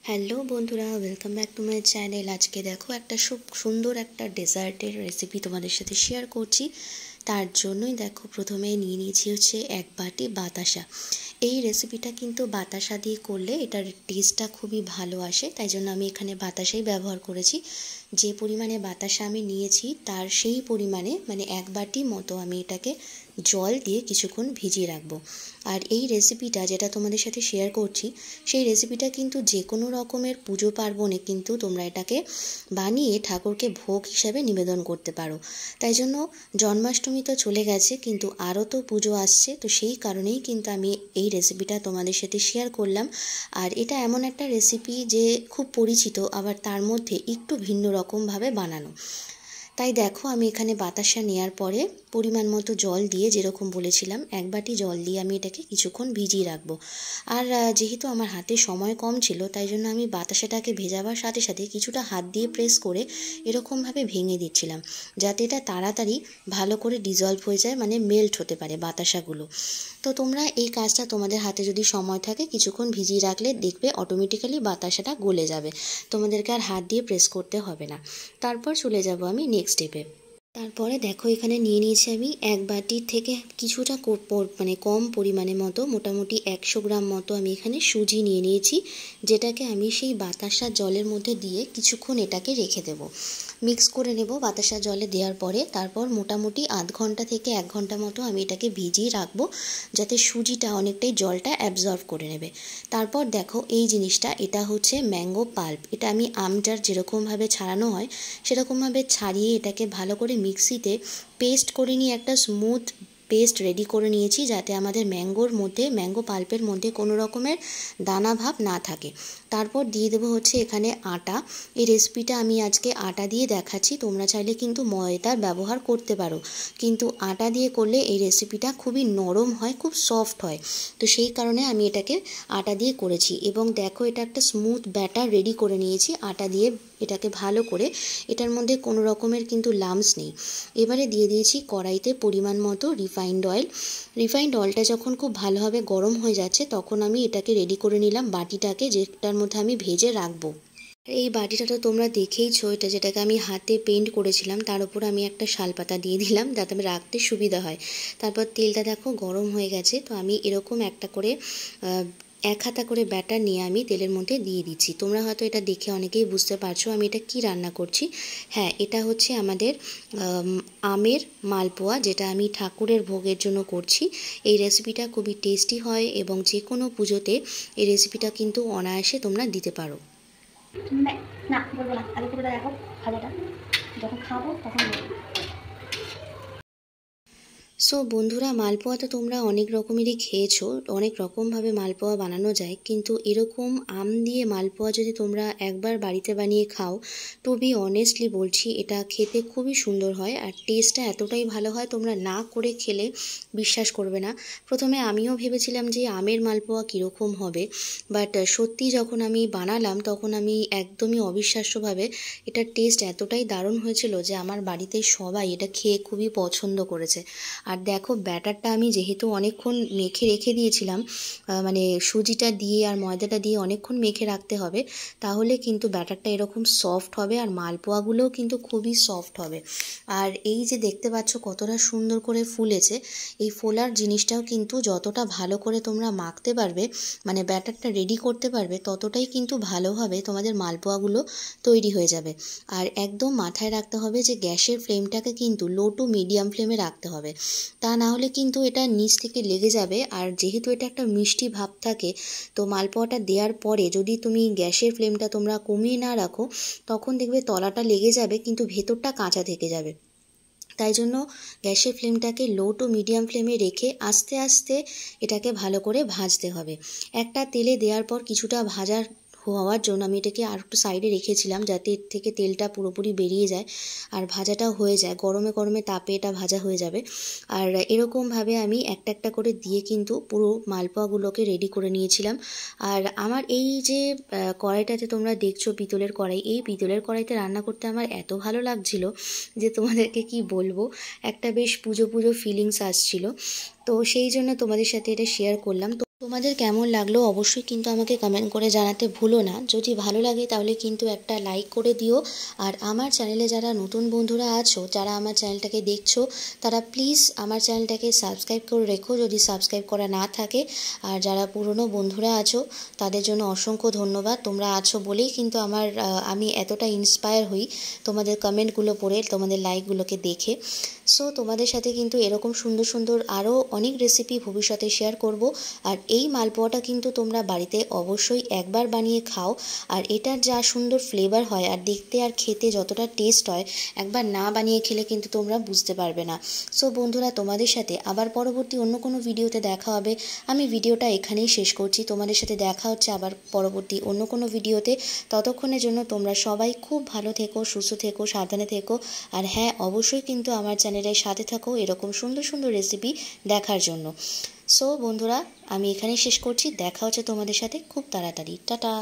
Hello বন্ধুরা, welcome back to my channel. আজকে দেখো একটা সুন্দর একটা ডেজার্টের রেসিপি তোমাদের সাথে শেয়ার করছি। তার জন্যই দেখো প্রথমে নিয়ে নিয়েছি হচ্ছে 1 বাটি বাতাসা। এই রেসিপিটা কিন্তু বাতাসা দিয়ে করলে এটার টেস্টটা খুবই ভালো আসে, তাই জন্য আমি এখানে বাতাসাই ব্যবহার করেছি। যে পরিমাণে বাতাসা আমি নিয়েছি তার সেই পরিমাণে মানে 1 বাটি মতো আমি এটাকে জল দিয়ে কিছুক্ষণ ভিজিয়ে রাখবো। আর এই রেসিপিটা যেটা তোমাদের সাথে শেয়ার করছি, সেই রেসিপিটা কিন্তু যে কোনো রকমের পুজো পার্বণে কিন্তু তোমরা এটাকে বানিয়ে ঠাকুরকে ভোগ হিসাবে নিবেদন করতে পারো। তাই জন্য জন্মাষ্টমী তো চলে গেছে, কিন্তু আরও তো পুজো আসছে, তো সেই কারণেই কিন্তু আমি এই রেসিপিটা তোমাদের সাথে শেয়ার করলাম। আর এটা এমন একটা রেসিপি যে খুব পরিচিত, আবার তার মধ্যে একটু ভিন্ন রকমভাবে বানানো। তাই দেখো আমি এখানে বাতাসা নেওয়ার পরে পরিমাণ মতো জল দিয়ে, যেরকম বলেছিলাম 1 বাটি জল দিয়ে আমি এটাকে কিছুক্ষণ ভিজিয়ে রাখবো। আর যেহেতু আমার হাতে সময় কম ছিল, তাই জন্য আমি বাতাসাটাকে ভেজাবার সাথে সাথে কিছুটা হাত দিয়ে প্রেস করে এরকমভাবে ভেঙে দিচ্ছিলাম, যাতে এটা তাড়াতাড়ি ভালো করে ডিজলভ হয়ে যায়, মানে মেল্ট হতে পারে বাতাসাগুলো। তো তোমরা এই কাজটা তোমাদের হাতে যদি সময় থাকে কিছুক্ষণ ভিজিয়ে রাখলে দেখবে অটোমেটিক্যালি বাতাসাটা গলে যাবে, তোমাদেরকে আর হাত দিয়ে প্রেস করতে হবে না। তারপর চলে যাব আমি নেক্সট স্টেপে। তারপরে দেখো এখানে নিয়ে নিয়েছি আমি 1 বাটির থেকে কিছুটা মানে কম পরিমাণে মতো, মোটামুটি 100 গ্রাম মতো আমি এখানে সুজি নিয়ে নিয়েছি, যেটাকে আমি সেই বাতাসা জলের মধ্যে দিয়ে কিছুক্ষণ এটাকে রেখে দেব। মিক্স করে নেব বাতাসা জলে দেওয়ার পরে। তারপর মোটামুটি আধ ঘন্টা থেকে 1 ঘন্টা মতো আমি এটাকে ভিজিয়ে রাখবো, যাতে সুজিটা অনেকটাই জলটা অ্যাবজর্ব করে নেবে। তারপর দেখো এই জিনিসটা, এটা হচ্ছে ম্যাঙ্গো পাল্প। এটা আমি আমটার যেরকমভাবে ছাড়ানো হয় সেরকমভাবে ছাড়িয়ে এটাকে ভালো করে মিক্সিতে পেস্ট করে নিয়ে একটা স্মুথ পেস্ট রেডি করে নিয়েছি, যাতে আমাদের ম্যাঙ্গো পাল্পের মধ্যে কোনো রকমের দানা ভাব না থাকে। তারপর দিয়ে দেবো হচ্ছে এখানে আটা। এই রেসিপিটা আমি আজকে আটা দিয়ে দেখাচ্ছি, তোমরা চাইলে কিন্তু ময়দার ব্যবহার করতে পারো, কিন্তু আটা দিয়ে করলে এই রেসিপিটা খুবই নরম হয়, খুব সফট হয়। তো সেই কারণে আমি এটাকে আটা দিয়ে করেছি। এবং দেখো এটা একটা স্মুথ ব্যাটার রেডি করে নিয়েছি আটা দিয়ে। এটাকে ভালো করে, এটার মধ্যে কোনো রকমের কিন্তু লাম্পস নেই। এবারে দিয়ে দিয়েছি কড়াইতে পরিমাণ মতো রিফাইন্ড অয়েল। রিফাইন্ড অয়েলটা যখন খুব ভালোভাবে গরম হয়ে যাচ্ছে, তখন আমি এটাকে রেডি করে নিলাম বাটিটাকে, যেটার মধ্যে আমি ভেজে রাখবো। এই বাটিটা তো তোমরা দেখেইছো, এটা যেটাকে আমি হাতে পেন্ট করেছিলাম, তার উপর আমি একটা শালপাতা দিয়ে দিলাম যাতে আমি রাখতে সুবিধা হয়। তারপর তেলটা দেখো গরম হয়ে গেছে, তো আমি এরকম একটা করে 1 হাতা করে ব্যাটার নিয়ে আমি তেলের মধ্যে দিয়ে দিচ্ছি। তোমরা হয়তো এটা দেখে অনেকেই বুঝতে পারছো আমি এটা কি রান্না করছি। হ্যাঁ, এটা হচ্ছে আমাদের আমের মালপোয়া, যেটা আমি ঠাকুরের ভোগের জন্য করছি। এই রেসিপিটা খুবই টেস্টি হয় এবং যে কোনো পুজোতে এই রেসিপিটা কিন্তু অনায়াসে তোমরা দিতে পারো। না বলবো না, আগে পুরোটা দেখো ভাজাটা, যখন খাবো তখন বলবো। সো বন্ধুরা, মালপোয়া তো তোমরা অনেক রকমেরই খেয়েছো, অনেক রকমভাবে মালপোয়া বানানো যায়, কিন্তু এরকম আম দিয়ে মালপোয়া যদি তোমরা একবার বাড়িতে বানিয়ে খাও, টু বি অনেস্টলি বলছি এটা খেতে খুবই সুন্দর হয়, আর টেস্টটা এতটাই ভালো হয় তোমরা না করে খেলে বিশ্বাস করবে না। প্রথমে আমিও ভেবেছিলাম যে আমের মালপোয়া কীরকম হবে, বাট সত্যি যখন আমি বানালাম তখন আমি একদমই অবিশ্বাস্যভাবে এটার টেস্ট এতটাই দারুণ হয়েছিল যে আমার বাড়িতে সবাই এটা খেয়ে খুবই পছন্দ করেছে। আর দেখো ব্যাটারটা আমি যেহেতু অনেকক্ষণ মেখে রেখে দিয়েছিলাম, মানে সুজিটা দিয়ে আর ময়দাটা দিয়ে অনেকক্ষণ মেখে রাখতে হবে, তাহলে কিন্তু ব্যাটারটা এরকম সফট হবে আর মালপোয়াগুলোও কিন্তু খুবই সফট হবে। আর এই যে দেখতে পাচ্ছ কতটা সুন্দর করে ফুলেছে, এই ফোলার জিনিসটাও কিন্তু যতটা ভালো করে তোমরা মাখতে পারবে, মানে ব্যাটারটা রেডি করতে পারবে, ততটাই কিন্তু ভালোভাবে তোমাদের মালপোয়াগুলো তৈরি হয়ে যাবে। আর একদম মাথায় রাখতে হবে যে গ্যাসের ফ্লেমটাকে কিন্তু লো টু মিডিয়াম ফ্লেমে রাখতে হবে, তা না হলে কিন্তু এটা নিচ থেকে লেগে যাবে। আর যেহেতু এটা একটা মিষ্টি ভাব থাকে, তো মালপোয়াটা দেওয়ার পরে যদি তুমি গ্যাসের ফ্লেমটা তোমরা কমিয়ে না রাখো, তখন দেখবে তলাটা লেগে যাবে কিন্তু ভেতরটা কাঁচা থেকে যাবে। তাই জন্য গ্যাসের ফ্লেমটাকে লো টু মিডিয়াম ফ্লেমে রেখে আস্তে আস্তে এটাকে ভালো করে ভাজতে হবে। একটা তেলে দেওয়ার পর কিছুটা ভাজার হওয়ার জন্য আমি এটাকে আর একটু সাইডে রেখেছিলাম, যাতে এর থেকে তেলটা পুরোপুরি বেরিয়ে যায় আর ভাজাটাও হয়ে যায়, গরমে গরমে তাপে এটা ভাজা হয়ে যাবে। আর এরকমভাবে আমি একটা একটা করে দিয়ে কিন্তু পুরো মালপোয়াগুলোকে রেডি করে নিয়েছিলাম। আর আমার এই যে কড়াইটাতে তোমরা দেখছো পিতলের কড়াই, এই পিতলের কড়াইতে রান্না করতে আমার এত ভালো লাগছিল যে তোমাদেরকে কি বলবো, একটা বেশ পুজো পুজো ফিলিংস আসছিল। তো সেই জন্য তোমাদের সাথে এটা শেয়ার করলাম। তোমাদের কেমন লাগলো অবশ্যই কিন্তু আমাকে কমেন্ট করে জানাতে ভুলো না। যদি ভালো লাগে তাহলে কিন্তু একটা লাইক করে দিও। আর আমার চ্যানেলে যারা নতুন বন্ধুরা আছো, যারা আমার চ্যানেলটাকে দেখছো, তারা প্লিজ আমার চ্যানেলটাকে সাবস্ক্রাইব করে রেখো যদি সাবস্ক্রাইব করা না থাকে। আর যারা পুরনো বন্ধুরা আছো তাদের জন্য অসংখ্য ধন্যবাদ। তোমরা আছো বলেই কিন্তু আমি এতটা ইন্সপায়ার হই তোমাদের কমেন্টগুলো পড়ে, তোমাদের লাইকগুলোকে দেখে। সো তোমাদের সাথে কিন্তু এরকম সুন্দর সুন্দর আরও অনেক রেসিপি ভবিষ্যতে শেয়ার করব। আর এই মালপোয়াটা কিন্তু তোমরা বাড়িতে অবশ্যই একবার বানিয়ে খাও। আর এটার যা সুন্দর ফ্লেভার হয় আর দেখতে আর খেতে যতটা টেস্ট হয়, একবার না বানিয়ে খেলে কিন্তু তোমরা বুঝতে পারবে না। সো বন্ধুরা, তোমাদের সাথে আবার পরবর্তী অন্য কোনো ভিডিওতে দেখা হবে। আমি ভিডিওটা এখানেই শেষ করছি। তোমাদের সাথে দেখা হচ্ছে আবার পরবর্তী অন্য কোনো ভিডিওতে। ততক্ষণের জন্য তোমরা সবাই খুব ভালো থেকো, সুস্থ থেকো, সাবধানে থেকো। আর হ্যাঁ, অবশ্যই কিন্তু আমার চ্যানেলের সাথে থাকো এরকম সুন্দর সুন্দর রেসিপি দেখার জন্য। সো বন্ধুরা, আমি এখানেই শেষ করছি। দেখা হচ্ছে তোমাদের সাথে খুব তাড়াতাড়ি। টাটা।